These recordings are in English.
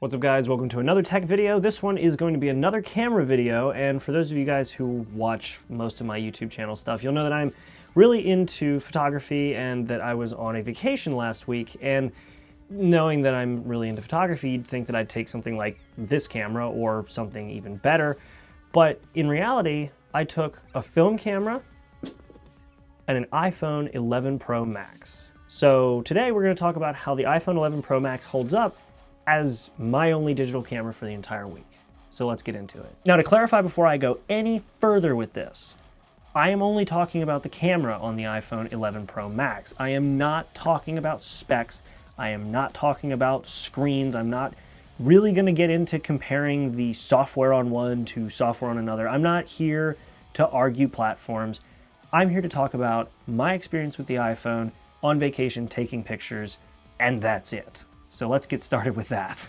What's up guys, welcome to another tech video. This one is going to be another camera video, and for those of you guys who watch most of my YouTube channel stuff, you'll know that I'm really into photography and that I was on a vacation last week, and knowing that I'm really into photography, you'd think that I'd take something like this camera or something even better, but in reality, I took a film camera and an iPhone 11 Pro Max. So today we're going to talk about how the iPhone 11 Pro Max holds up as my only digital camera for the entire week. So let's get into it. Now, to clarify before I go any further with this, I am only talking about the camera on the iPhone 11 Pro Max. I am not talking about specs. I am not talking about screens. I'm not really going to get into comparing the software on one to software on another. I'm not here to argue platforms. I'm here to talk about my experience with the iPhone on vacation, taking pictures, and that's it. So let's get started with that.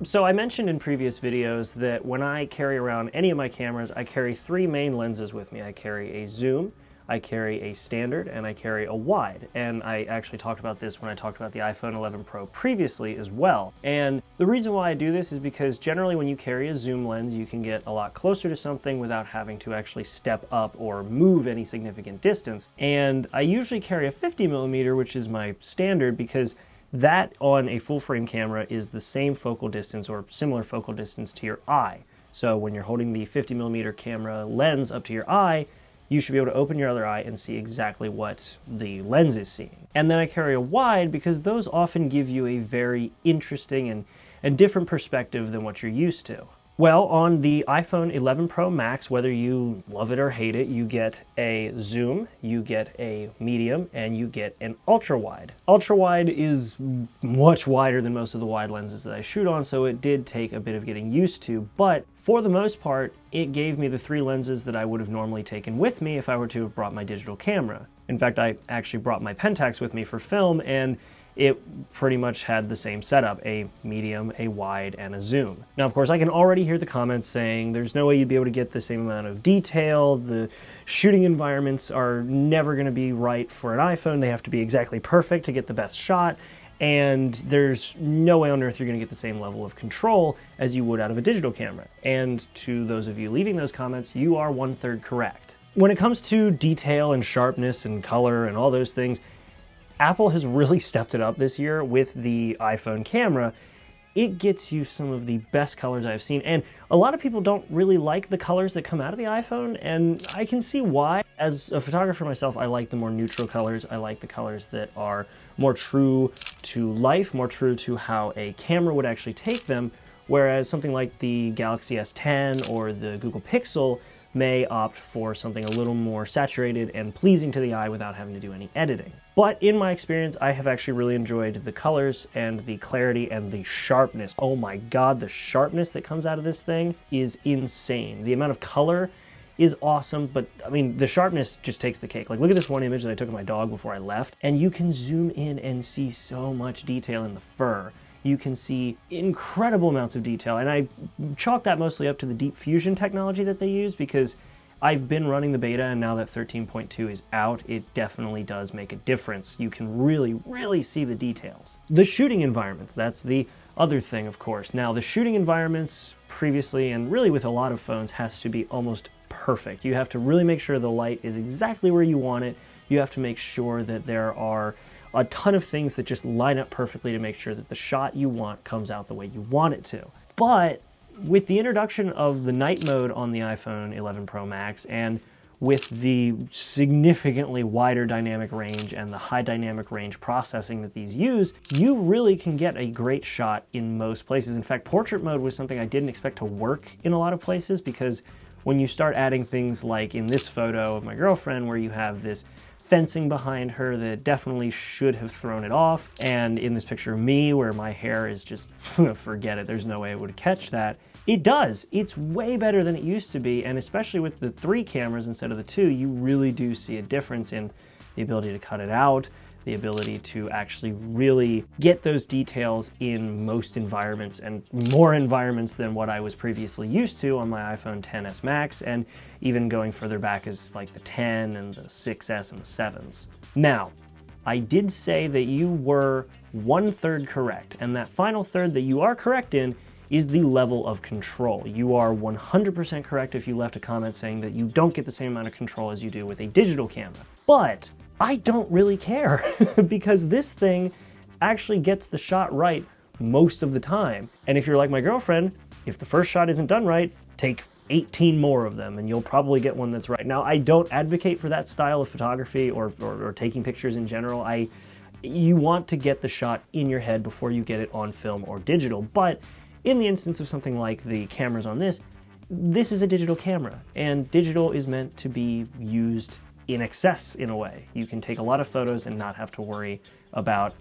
So I mentioned in previous videos that when I carry around any of my cameras, I carry three main lenses with me. I carry a zoom, I carry a standard, and I carry a wide. And I actually talked about this when I talked about the iPhone 11 Pro previously as well. And the reason why I do this is because generally when you carry a zoom lens, you can get a lot closer to something without having to actually step up or move any significant distance. And I usually carry a 50mm, which is my standard, because that on a full frame camera is the same focal distance or similar focal distance to your eye. So when you're holding the 50mm camera lens up to your eye, you should be able to open your other eye and see exactly what the lens is seeing. And then I carry a wide because those often give you a very interesting and different perspective than what you're used to. Well, on the iPhone 11 Pro Max, whether you love it or hate it, you get a zoom, you get a medium, and you get an ultra wide. Ultra wide is much wider than most of the wide lenses that I shoot on, so it did take a bit of getting used to, but for the most part, it gave me the three lenses that I would have normally taken with me if I were to have brought my digital camera. In fact, I actually brought my Pentax with me for film, and it pretty much had the same setup, a medium, a wide, and a zoom. Now, of course, I can already hear the comments saying there's no way you'd be able to get the same amount of detail. The shooting environments are never going to be right for an iPhone. They have to be exactly perfect to get the best shot. And there's no way on earth you're going to get the same level of control as you would out of a digital camera. And to those of you leaving those comments, you are 1/3 correct. When it comes to detail and sharpness and color and all those things, Apple has really stepped it up this year with the iPhone camera. It gets you some of the best colors I've seen, and a lot of people don't really like the colors that come out of the iPhone, and I can see why. As a photographer myself, I like the more neutral colors. I like the colors that are more true to life, more true to how a camera would actually take them, whereas something like the Galaxy S10 or the Google Pixel may opt for something a little more saturated and pleasing to the eye without having to do any editing. But in my experience, I have actually really enjoyed the colors and the clarity and the sharpness. Oh my God, the sharpness that comes out of this thing is insane. The amount of color is awesome, but I mean, the sharpness just takes the cake. Like, look at this one image that I took of my dog before I left, and you can zoom in and see so much detail in the fur. You can see incredible amounts of detail, and I chalk that mostly up to the deep fusion technology that they use, because I've been running the beta, and now that 13.2 is out, it definitely does make a difference. You can really see the details. The shooting environments, that's the other thing, of course. Now, the shooting environments previously, and really with a lot of phones, has to be almost perfect. You have to really make sure the light is exactly where you want it. You have to make sure that there are a ton of things that just line up perfectly to make sure that the shot you want comes out the way you want it to. But with the introduction of the night mode on the iPhone 11 Pro Max, and with the significantly wider dynamic range and the high dynamic range processing that these use, you really can get a great shot in most places. In fact, portrait mode was something I didn't expect to work in a lot of places, because when you start adding things like in this photo of my girlfriend where you have this fencing behind her that definitely should have thrown it off, and in this picture of me where my hair is just, forget it, there's no way it would catch that. It does. It's way better than it used to be, and especially with the three cameras instead of the two, you really do see a difference in the ability to cut it out, the ability to actually really get those details in most environments, and more environments than what I was previously used to on my iPhone XS Max, and even going further back as like the 10 and the 6S and the 7s. Now, I did say that you were 1/3 correct, and that final third that you are correct in is the level of control. You are 100% correct if you left a comment saying that you don't get the same amount of control as you do with a digital camera. But I don't really care because this thing actually gets the shot right most of the time. And if you're like my girlfriend, if the first shot isn't done right, take 18 more of them and you'll probably get one that's right. Now, I don't advocate for that style of photography or taking pictures in general. You want to get the shot in your head before you get it on film or digital. But in the instance of something like the cameras on this is a digital camera, and digital is meant to be used in excess in a way. You can take a lot of photos and not have to worry about,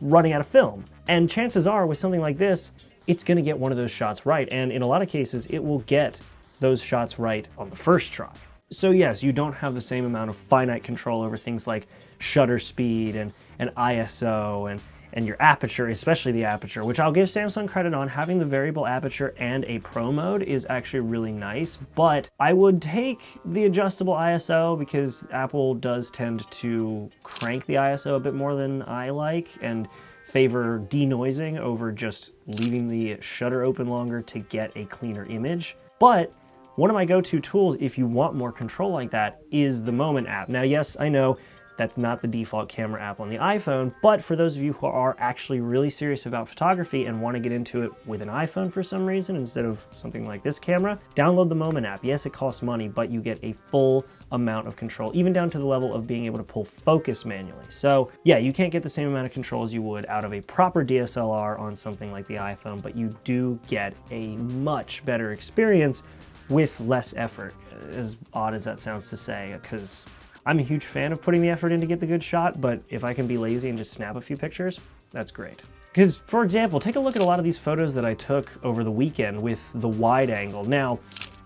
running out of film. And chances are with something like this, it's gonna get one of those shots right. And in a lot of cases, it will get those shots right on the first try. So yes, you don't have the same amount of finite control over things like shutter speed and ISO and your aperture, especially the aperture, which I'll give Samsung credit on. Having the variable aperture and a pro mode is actually really nice, but I would take the adjustable ISO because Apple does tend to crank the ISO a bit more than I like and favor denoising over just leaving the shutter open longer to get a cleaner image. But one of my go-to tools if you want more control like that is the Moment app. Now, yes, I know that's not the default camera app on the iPhone, but for those of you who are actually really serious about photography and want to get into it with an iPhone for some reason instead of something like this camera, download the Moment app. Yes, it costs money, but you get a full amount of control, even down to the level of being able to pull focus manually. So yeah, you can't get the same amount of control as you would out of a proper DSLR on something like the iPhone, but you do get a much better experience with less effort, as odd as that sounds to say, because I'm a huge fan of putting the effort in to get the good shot, but if I can be lazy and just snap a few pictures, that's great. Because, for example, take a look at a lot of these photos that I took over the weekend with the wide angle. Now,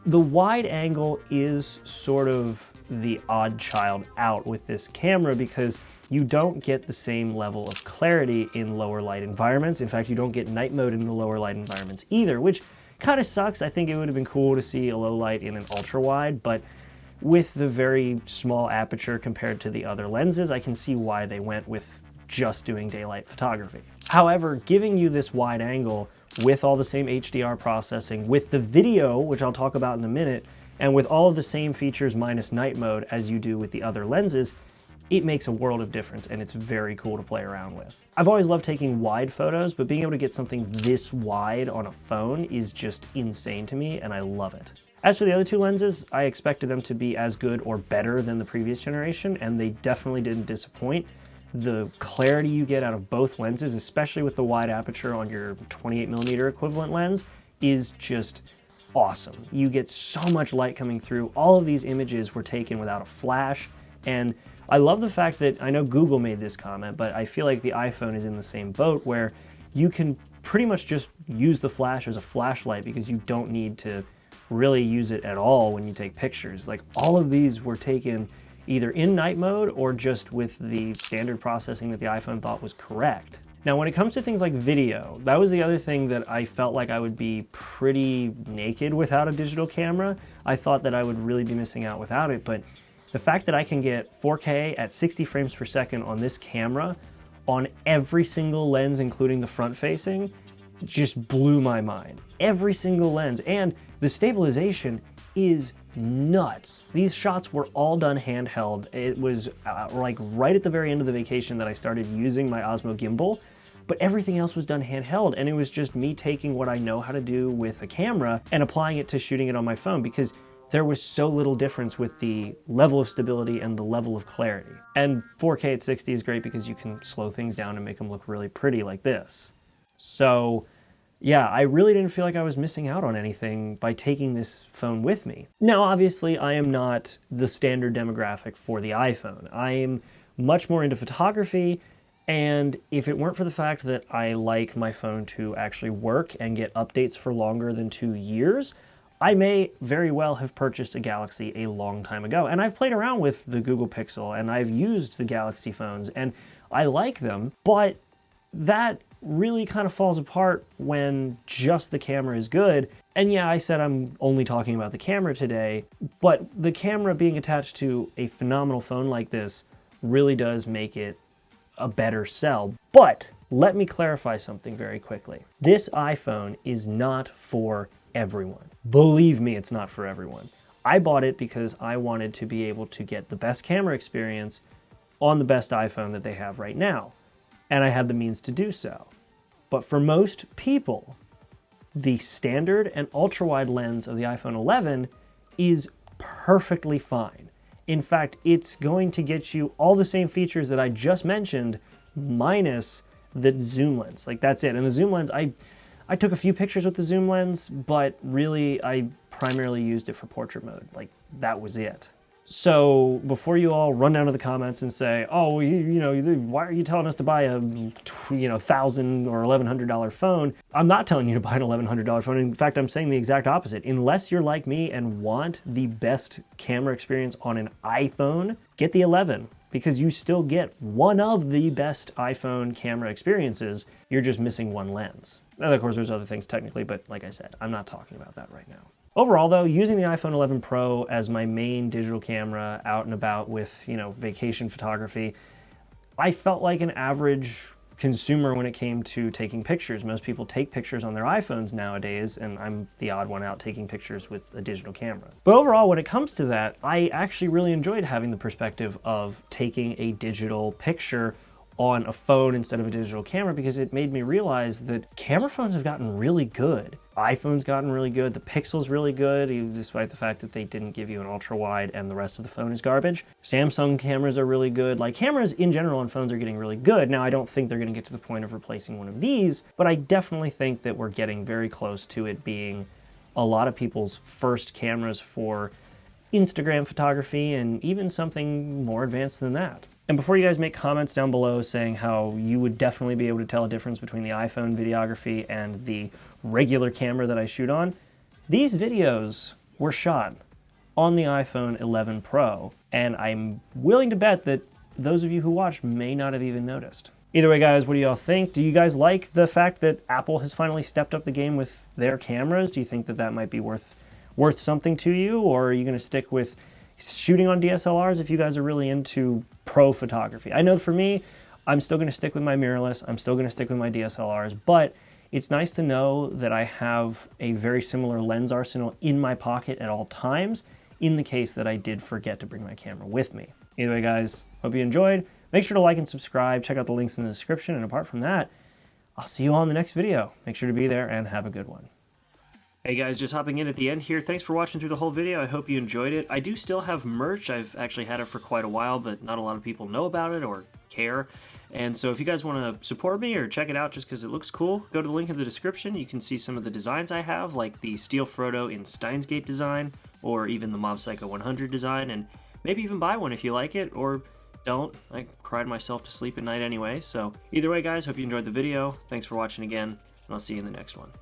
the wide angle is sort of the odd child out with this camera because you don't get the same level of clarity in lower light environments. In fact, you don't get night mode in the lower light environments either, which kind of sucks. I think it would have been cool to see a low light in an ultra wide, but with the very small aperture compared to the other lenses, I can see why they went with just doing daylight photography. However, giving you this wide angle with all the same HDR processing, with the video, which I'll talk about in a minute, and with all of the same features minus night mode as you do with the other lenses, it makes a world of difference and it's very cool to play around with. I've always loved taking wide photos, but being able to get something this wide on a phone is just insane to me and I love it. As for the other two lenses, I expected them to be as good or better than the previous generation, and they definitely didn't disappoint. The clarity you get out of both lenses, especially with the wide aperture on your 28mm equivalent lens, is just awesome. You get so much light coming through. All of these images were taken without a flash, and I love the fact that, I know Google made this comment, but I feel like the iPhone is in the same boat where you can pretty much just use the flash as a flashlight because you don't need to really use it at all when you take pictures. Like, all of these were taken either in night mode or just with the standard processing that the iPhone thought was correct. Now, when it comes to things like video, that was the other thing that I felt like I would be pretty naked without a digital camera. I thought that I would really be missing out without it, but the fact that I can get 4K at 60 frames per second on this camera on every single lens, including the front facing, just blew my mind. Every single lens, and the stabilization is nuts. These shots were all done handheld. It was like right at the very end of the vacation that I started using my Osmo gimbal, but everything else was done handheld, and it was just me taking what I know how to do with a camera and applying it to shooting it on my phone because there was so little difference with the level of stability and the level of clarity. And 4K at 60 is great because you can slow things down and make them look really pretty like this. So yeah, I really didn't feel like I was missing out on anything by taking this phone with me. Now, obviously, I am not the standard demographic for the iPhone. I am much more into photography, and if it weren't for the fact that I like my phone to actually work and get updates for longer than 2 years, I may very well have purchased a Galaxy a long time ago. And I've played around with the Google Pixel, and I've used the Galaxy phones, and I like them, but that really kind of falls apart when just the camera is good. And yeah, I said I'm only talking about the camera today, but the camera being attached to a phenomenal phone like this really does make it a better sell. But let me clarify something very quickly. This iPhone is not for everyone. Believe me, it's not for everyone. I bought it because I wanted to be able to get the best camera experience on the best iPhone that they have right now, and I had the means to do so. But for most people, the standard and ultra-wide lens of the iPhone 11 is perfectly fine. In fact, it's going to get you all the same features that I just mentioned, minus the zoom lens. Like, that's it. And the zoom lens, I took a few pictures with the zoom lens, but really I primarily used it for portrait mode. Like, that was it. So before you all run down to the comments and say, oh, why are you telling us to buy a $1,000 or $1,100 phone? I'm not telling you to buy an $1,100 phone. In fact, I'm saying the exact opposite. Unless you're like me and want the best camera experience on an iPhone, get the 11, because you still get one of the best iPhone camera experiences. You're just missing one lens. And of course, there's other things technically, but like I said, I'm not talking about that right now. Overall though, using the iPhone 11 Pro as my main digital camera out and about with, vacation photography, I felt like an average consumer when it came to taking pictures. Most people take pictures on their iPhones nowadays, and I'm the odd one out taking pictures with a digital camera. But overall, when it comes to that, I actually really enjoyed having the perspective of taking a digital picture on a phone instead of a digital camera, because it made me realize that camera phones have gotten really good. iPhone's gotten really good, the Pixel's really good, despite the fact that they didn't give you an ultra wide and the rest of the phone is garbage. Samsung cameras are really good. Like, cameras in general on phones are getting really good. Now, I don't think they're gonna get to the point of replacing one of these, but I definitely think that we're getting very close to it being a lot of people's first cameras for Instagram photography and even something more advanced than that. And before you guys make comments down below saying how you would definitely be able to tell a difference between the iPhone videography and the regular camera that I shoot on, these videos were shot on the iPhone 11 Pro, and I'm willing to bet that those of you who watched may not have even noticed. Either way, guys, what do y'all think? Do you guys like the fact that Apple has finally stepped up the game with their cameras? Do you think that that might be worth something to you, or are you going to stick with shooting on DSLRs if you guys are really into pro photography? I know for me, I'm still going to stick with my mirrorless. I'm still going to stick with my DSLRs, but it's nice to know that I have a very similar lens arsenal in my pocket at all times, in the case that I did forget to bring my camera with me. Either way, guys, hope you enjoyed. Make sure to like and subscribe. Check out the links in the description. And apart from that, I'll see you all in the next video. Make sure to be there and have a good one. Hey guys, just hopping in at the end here. Thanks for watching through the whole video. I hope you enjoyed it. I do still have merch. I've actually had it for quite a while, but not a lot of people know about it or care. And so if you guys want to support me or check it out just because it looks cool, go to the link in the description. You can see some of the designs I have, like the Steel Frodo in Steins Gate design, or even the Mob Psycho 100 design, and maybe even buy one if you like it, or don't. I cried myself to sleep at night anyway. So either way, guys, hope you enjoyed the video. Thanks for watching again, and I'll see you in the next one.